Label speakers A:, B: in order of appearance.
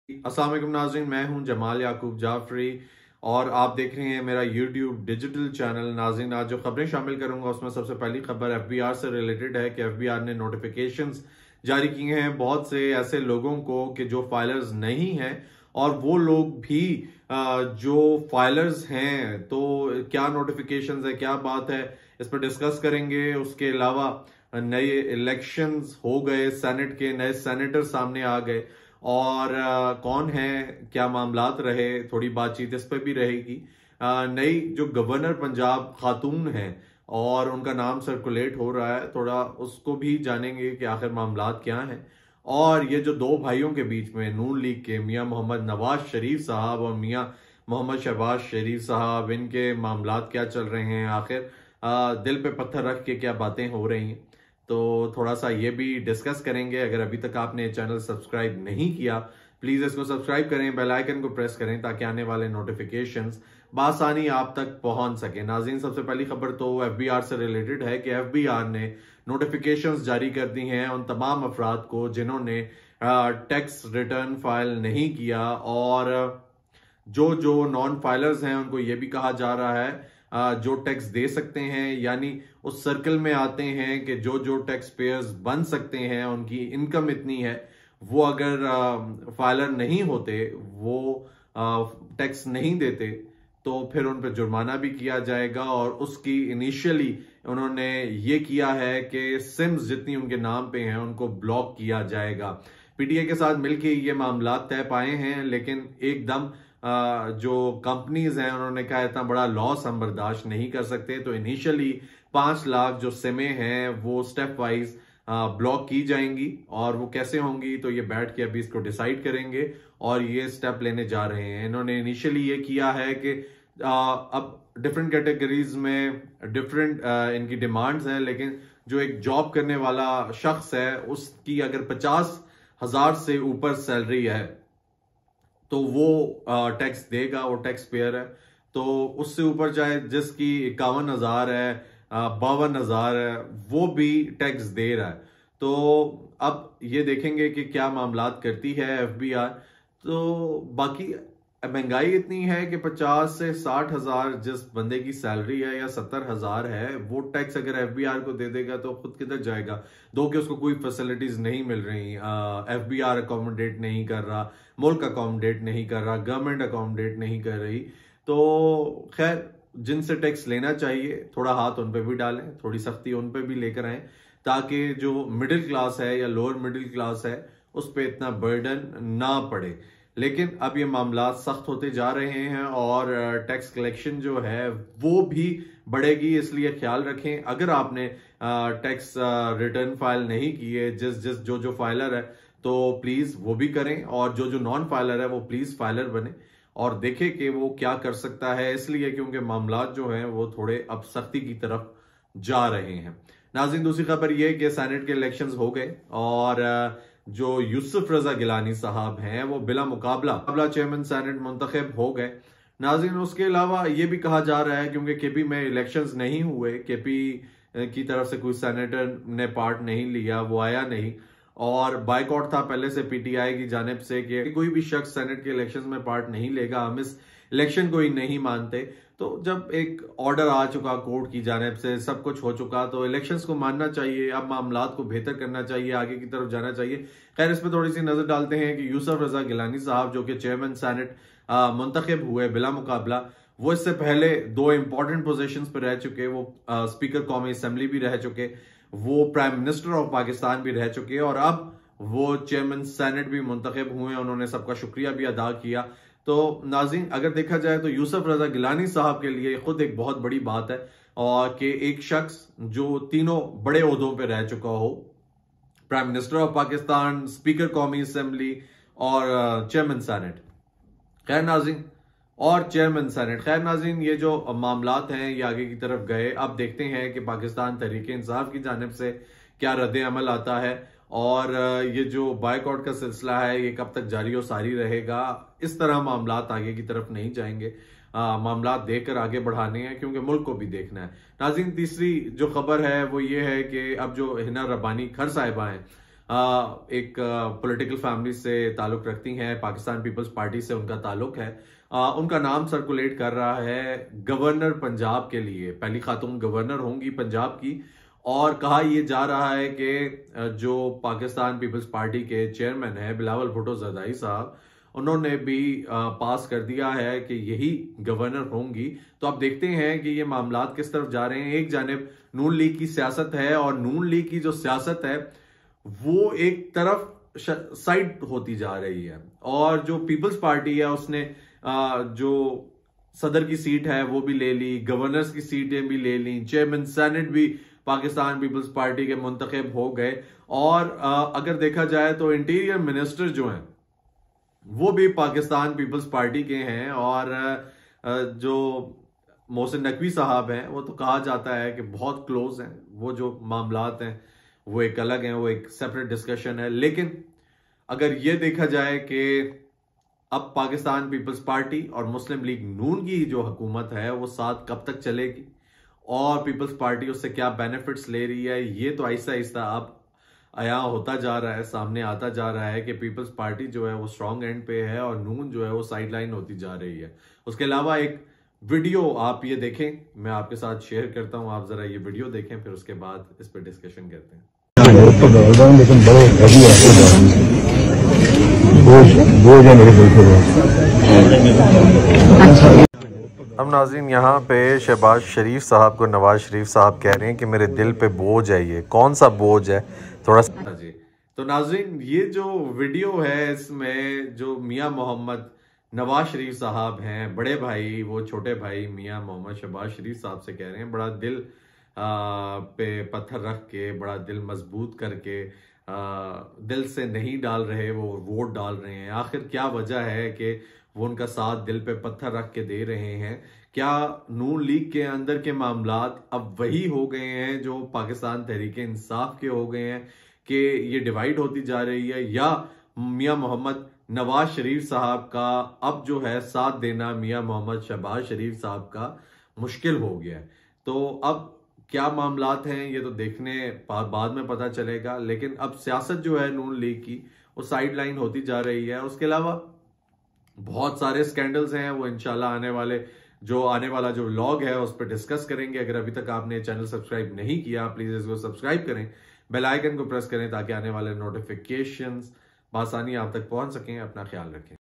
A: अस्सलाम वालेकुम नाज़रीन, मैं हूं जमाल याकूब जाफरी और आप देख रहे हैं मेरा यूट्यूब डिजिटल चैनल। नाज़रीन, आज जो खबरें शामिल करूंगा उसमें सबसे पहली खबर एफबीआर से रिलेटेड है कि एफबीआर ने नोटिफिकेशंस जारी किए हैं बहुत से ऐसे लोगों को कि जो फाइलर्स नहीं हैं, और वो लोग भी जो फाइलर्स हैं। तो क्या नोटिफिकेशंस है, क्या बात है, इस पर डिस्कस करेंगे। उसके अलावा नए इलेक्शंस हो गए, सेनेट के नए सेनेटर सामने आ गए और कौन है, क्या मामलात रहे, थोड़ी बातचीत इस पर भी रहेगी। नई जो गवर्नर पंजाब खातून है और उनका नाम सर्कुलेट हो रहा है, थोड़ा उसको भी जानेंगे कि आखिर मामलात क्या हैं। और ये जो दो भाइयों के बीच में नून लीग के मियां मोहम्मद नवाज शरीफ साहब और मियां मोहम्मद शहबाज शरीफ साहब, इनके मामलात क्या चल रहे हैं, आखिर दिल पे पत्थर रख के क्या बातें हो रही हैं। तो थोड़ा सा ये भी डिस्कस करेंगे। अगर अभी तक आपने चैनल सब्सक्राइब नहीं किया, प्लीज इसको सब्सक्राइब करें, बेल आइकन को प्रेस करें ताकि आने वाले नोटिफिकेशंस बासानी आप तक पहुंच सके। नाज़रीन, सबसे पहली खबर तो एफबीआर से रिलेटेड है कि एफबीआर ने नोटिफिकेशंस जारी कर दी हैं उन तमाम अफराद को जिन्होंने टैक्स रिटर्न फाइल नहीं किया, और जो जो नॉन फाइलर्स हैं उनको ये भी कहा जा रहा है जो टैक्स दे सकते हैं, यानी उस सर्कल में आते हैं कि जो जो टैक्स पेयर्स बन सकते हैं, उनकी इनकम इतनी है, वो अगर फाइलर नहीं होते, वो टैक्स नहीं देते, तो फिर उन पर जुर्माना भी किया जाएगा। और उसकी इनिशियली उन्होंने ये किया है कि सिम्स जितनी उनके नाम पे हैं उनको ब्लॉक किया जाएगा। पीटीआई के साथ मिलके ये मामला तय पाए हैं, लेकिन एकदम जो कंपनीज हैं उन्होंने कहा इतना बड़ा लॉस हम बर्दाश्त नहीं कर सकते। तो इनिशियली 5 लाख जो सिमें हैं वो स्टेप वाइज ब्लॉक की जाएंगी, और वो कैसे होंगी तो ये बैठ के अभी इसको डिसाइड करेंगे और ये स्टेप लेने जा रहे हैं। इन्होंने इनिशियली ये किया है कि अब डिफरेंट कैटेगरीज में डिफरेंट इनकी डिमांड्स हैं, लेकिन जो एक जॉब करने वाला शख्स है उसकी अगर 50,000 से ऊपर सैलरी है तो वो टैक्स देगा, वो टैक्स पेयर है। तो उससे ऊपर चाहे जिसकी 51,000 है, 52,000 है, वो भी टैक्स दे रहा है। तो अब ये देखेंगे कि क्या मामलात करती है एफबीआर। तो बाकी महंगाई इतनी है कि 50 से 60,000 जिस बंदे की सैलरी है या 70,000 है, वो टैक्स अगर एफबीआर को दे देगा तो खुद किधर जाएगा। दो कि उसको कोई फैसिलिटीज नहीं मिल रही, एफबीआर अकोमोडेट नहीं कर रहा, मुल्क अकोमोडेट नहीं कर रहा, गवर्नमेंट अकोमोडेट नहीं कर रही। तो खैर, जिनसे टैक्स लेना चाहिए थोड़ा हाथ उन पे भी डालें, थोड़ी सख्ती उन पे भी लेकर आए, ताकि जो मिडिल क्लास है या लोअर मिडिल क्लास है उस पर इतना बर्डन ना पड़े। लेकिन अब ये मामला सख्त होते जा रहे हैं और टैक्स कलेक्शन जो है वो भी बढ़ेगी, इसलिए ख्याल रखें। अगर आपने टैक्स रिटर्न फाइल नहीं किए, जिस जो जो फाइलर है, तो प्लीज वो भी करें, और जो जो नॉन फाइलर है वो प्लीज फाइलर बने और देखें कि वो क्या कर सकता है, इसलिए क्योंकि मामलात जो हैं वो थोड़े अब सख्ती की तरफ जा रहे हैं। नाज़रीन, दूसरी खबर ये कि सेनेट के इलेक्शंस हो गए और जो यूसुफ रजा गिलानी साहब हैं वो बिला मुकाबला चेयरमैन सेनेट मुंतखब हो गए। नाज़रीन, उसके अलावा ये भी कहा जा रहा है क्योंकि केपी में इलेक्शंस नहीं हुए, केपी की तरफ से कोई सेनेटर ने पार्ट नहीं लिया, वो आया नहीं, और बाइकआउट था पहले से पीटीआई की जानिब से कि कोई भी शख्स सेनेट के इलेक्शंस में पार्ट नहीं लेगा, हम इस इलेक्शन को ही नहीं मानते। तो जब एक ऑर्डर आ चुका कोर्ट की जानिब से, सब कुछ हो चुका, तो इलेक्शंस को मानना चाहिए, अब मामलात को बेहतर करना चाहिए, आगे की तरफ जाना चाहिए। खैर, इस पर थोड़ी सी नजर डालते हैं कि यूसुफ रजा गिलानी साहब जो कि चेयरमैन सेनेट मुंतखब हुए बिला मुकाबला, वो इससे पहले 2 इंपॉर्टेंट पोजीशंस पर रह चुके, वो स्पीकर कौमी असेंबली भी रह चुके, वो प्राइम मिनिस्टर ऑफ पाकिस्तान भी रह चुके, और अब वो चेयरमैन सेनेट भी मुंतखब हुए। उन्होंने सबका शुक्रिया भी अदा किया। तो नाज़रीन, अगर देखा जाए तो यूसुफ रजा गिलानी साहब के लिए खुद एक बहुत बड़ी बात है, और कि एक शख्स जो तीनों बड़े ओहदों पे रह चुका हो, prime minister of Pakistan, speaker कौमी असेंबली और चेयरमैन सेनेट। खैर नाज़रीन, और चेयरमैन सेनेट, खैर नाज़रीन, ये जो मामलात हैं ये आगे की तरफ गए। अब देखते हैं कि पाकिस्तान तहरीक इंसाफ की जानिब से क्या रद्द अमल आता है, और ये जो बाइकआउट का सिलसिला है ये कब तक जारी और सारी रहेगा। इस तरह मामलात आगे की तरफ नहीं जाएंगे, मामलात देखकर आगे बढ़ाने हैं क्योंकि मुल्क को भी देखना है। नाज़रीन, तीसरी जो खबर है वो ये है कि अब जो हिना रब्बानी खर साहिबा हैं एक पॉलिटिकल फैमिली से ताल्लुक रखती हैं, पाकिस्तान पीपल्स पार्टी से उनका ताल्लुक है। उनका नाम सर्कुलेट कर रहा है गवर्नर पंजाब के लिए, पहली खातून गवर्नर होंगी पंजाब की। और कहा यह जा रहा है कि जो पाकिस्तान पीपल्स पार्टी के चेयरमैन है बिलावल भुट्टो ज़रदारी साहब, उन्होंने भी पास कर दिया है कि यही गवर्नर होंगी। तो आप देखते हैं कि ये मामलात किस तरफ जा रहे हैं। एक जानिब नून लीग की सियासत है और नून लीग की जो सियासत है वो एक तरफ साइड होती जा रही है, और जो पीपल्स पार्टी है उसने जो सदर की सीट है वो भी ले ली, गवर्नर्स की सीटें भी ले ली, चेयरमैन सेनेट भी पाकिस्तान पीपल्स पार्टी के मुंतखब हो गए। और अगर देखा जाए तो इंटीरियर मिनिस्टर जो हैं वो भी पाकिस्तान पीपल्स पार्टी के हैं, और जो मोहसिन नकवी साहब हैं वो तो कहा जाता है कि बहुत क्लोज हैं। वो जो मामलात हैं वो एक अलग हैं, वो एक सेपरेट डिस्कशन है। लेकिन अगर ये देखा जाए कि अब पाकिस्तान पीपल्स पार्टी और मुस्लिम लीग नून की जो हुकूमत है वो साथ कब तक चलेगी और पीपल्स पार्टी उससे क्या बेनिफिट्स ले रही है, ये तो आहिस्ता आहिस्ता अब आया होता जा रहा है, सामने आता जा रहा है कि पीपल्स पार्टी जो है वो स्ट्रॉन्ग एंड पे है और नून जो है वो साइड लाइन होती जा रही है। उसके अलावा एक वीडियो आप ये देखें, मैं आपके साथ शेयर करता हूं, आप जरा ये वीडियो देखें, फिर उसके बाद इस पर डिस्कशन करते हैं।
B: लेकिन बड़े हैवी बोझ है मेरे दिल पे।
A: अब नाज़रीन यहाँ पे शहबाज शरीफ साहब को नवाज शरीफ साहब कह रहे हैं कि मेरे दिल पे बोझ है। ये कौन सा बोझ है थोड़ा सा जी। तो नाज़रीन ये जो वीडियो है इसमें जो मियां मोहम्मद नवाज शरीफ साहब हैं बड़े भाई, वो छोटे भाई मियां मोहम्मद शहबाज शरीफ साहब से कह रहे हैं, बड़ा दिल पे पत्थर रख के, बड़ा दिल मजबूत करके, दिल से नहीं डाल रहे, वो वोट डाल रहे हैं। आखिर क्या वजह है कि वो उनका साथ दिल पे पत्थर रख के दे रहे हैं? क्या नून लीग के अंदर के मामलात अब वही हो गए हैं जो पाकिस्तान तहरीक इंसाफ के हो गए हैं कि ये डिवाइड होती जा रही है, या मियां मोहम्मद नवाज शरीफ साहब का अब जो है साथ देना मियां मोहम्मद शहबाज शरीफ साहब का मुश्किल हो गया है? तो अब क्या मामलात हैं ये तो देखने बाद में पता चलेगा। लेकिन अब सियासत जो है नून लीग की वो साइड लाइन होती जा रही है। उसके अलावा बहुत सारे स्कैंडल्स हैं, वो इंशाल्लाह आने वाला जो व्लॉग है उस पर डिस्कस करेंगे। अगर अभी तक आपने चैनल सब्सक्राइब नहीं किया प्लीज इसको सब्सक्राइब करें, बेल आइकन को प्रेस करें ताकि आने वाले नोटिफिकेशंस बआसानी आप तक पहुंच सकें। अपना ख्याल रखें।